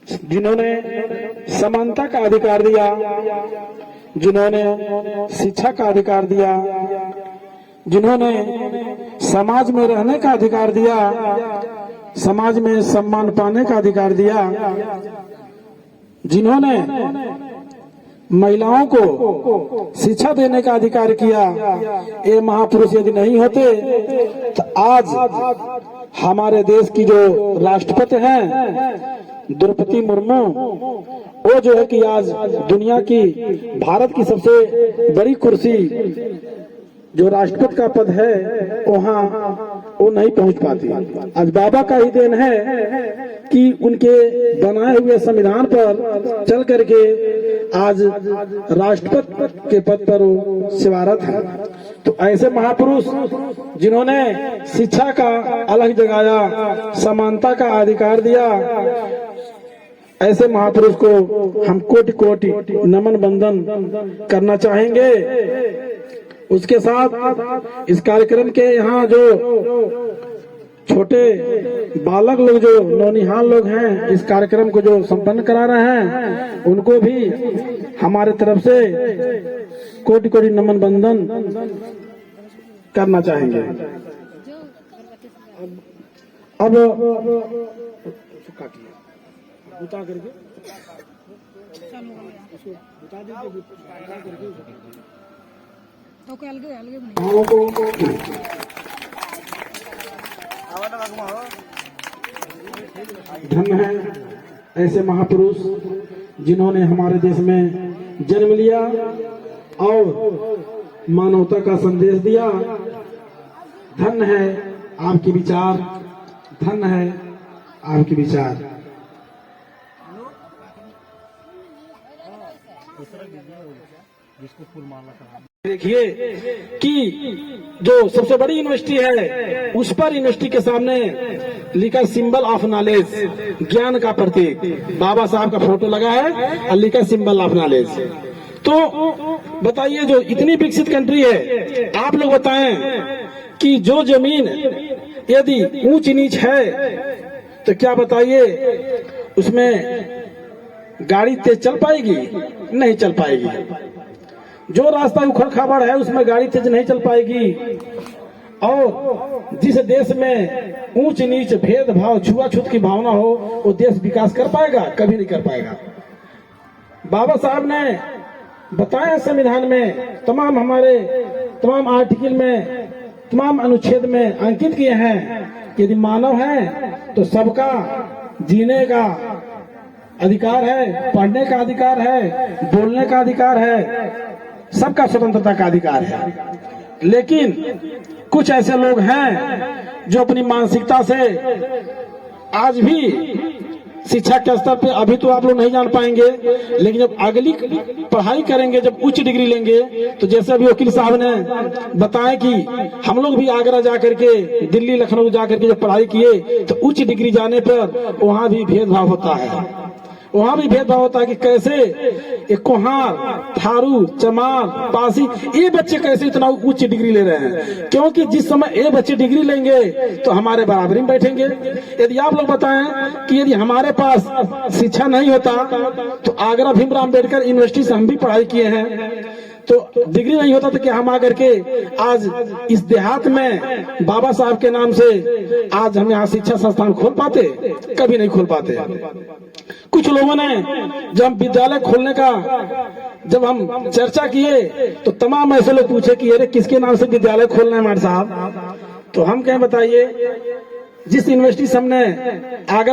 जिन्होंने समानता का अधिकार दिया, जिन्होंने शिक्षा का अधिकार दिया, जिन्होंने समाज में रहने का अधिकार दिया, समाज में सम्मान पाने का अधिकार दिया, जिन्होंने महिलाओं को शिक्षा देने का अधिकार किया, ये महापुरुष यदि नहीं होते तो आज हमारे देश की जो राष्ट्रपति हैं द्रौपदी मुर्मू, वो जो है कि आज दुनिया की भारत की सबसे बड़ी कुर्सी जो राष्ट्रपति का पद है वहाँ वो नहीं पहुंच पाती। आज बाबा का ही देन है कि उनके बनाए हुए संविधान पर चल करके आज राष्ट्रपति के पद पर वो सेवारत है। तो ऐसे महापुरुष जिन्होंने शिक्षा का अलग जगाया, समानता का अधिकार दिया, ऐसे महापुरुष को हम कोटि कोटि नमन बंदन करना चाहेंगे। उसके साथ इस कार्यक्रम के यहाँ जो छोटे बालक लोग, जो नौनिहाल लोग हैं, इस कार्यक्रम को जो संपन्न करा रहे हैं, उनको भी हमारे तरफ से कोटि कोटि नमन बंदन करना चाहेंगे। अब बुता करके बुता दीजिए। धन्य है ऐसे महापुरुष जिन्होंने हमारे देश में जन्म लिया और मानवता का संदेश दिया। धन्य है आपके विचार, धन्य है आपके विचार। देखिए कि जो सबसे बड़ी यूनिवर्सिटी है उस पर यूनिवर्सिटी के सामने लिखा सिंबल ऑफ नॉलेज, ज्ञान का प्रतीक, बाबा साहब का फोटो लगा है और लिखा सिंबल ऑफ नॉलेज। तो बताइए, जो इतनी विकसित कंट्री है, आप लोग बताएं कि जो जमीन यदि ऊंच नीच है तो क्या बताइए उसमें गाड़ी तेज चल पाएगी? नहीं चल पाएगी। जो रास्ता उखड़ खाबड़ है उसमें गाड़ी तेज नहीं चल पाएगी। और जिस देश में ऊंच नीच, भेदभाव, छुआछूत की भावना हो, वो देश विकास कर पाएगा? कभी नहीं कर पाएगा। बाबा साहब ने बताया संविधान में, तमाम हमारे तमाम आर्टिकल में, तमाम अनुच्छेद में अंकित किए हैं कि यदि मानव है तो सबका जीने का अधिकार है, पढ़ने का अधिकार है, बोलने का अधिकार है, सबका स्वतंत्रता का अधिकार है। लेकिन कुछ ऐसे लोग हैं जो अपनी मानसिकता से आज भी शिक्षा के स्तर पे अभी तो आप लोग नहीं जान पाएंगे, लेकिन जब अगली पढ़ाई करेंगे, जब उच्च डिग्री लेंगे, तो जैसे अभी वकील साहब ने बताया कि हम लोग भी आगरा जाकर के, दिल्ली लखनऊ जाकर के जब पढ़ाई किए तो उच्च डिग्री जाने पर वहाँ भी भेदभाव होता है। वहाँ भी भेदभाव होता है कि कैसे एक कुम्हार, थारू, चमार, पासी, ये बच्चे कैसे इतना उच्च डिग्री ले रहे हैं? क्योंकि जिस समय ये बच्चे डिग्री लेंगे तो हमारे बराबरी में बैठेंगे। यदि आप लोग बताएं कि यदि हमारे पास शिक्षा नहीं होता तो आगरा भीमराव अम्बेडकर यूनिवर्सिटी से हम भी पढ़ाई किए हैं, तो डिग्री नहीं होता तो क्या हम आकर के आज इस देहात में बाबा साहब के नाम से आज हम यहाँ शिक्षा संस्थान खोल पाते? कभी नहीं खोल पाते। कुछ लोगों ने जब विद्यालय खोलने का जब हम चर्चा किए तो तमाम ऐसे लोग पूछे कि अरे किसके नाम से विद्यालय खोलना है हमारे साहब? तो हम कहें बताइए, जिस यूनिवर्सिटी से हमने आगे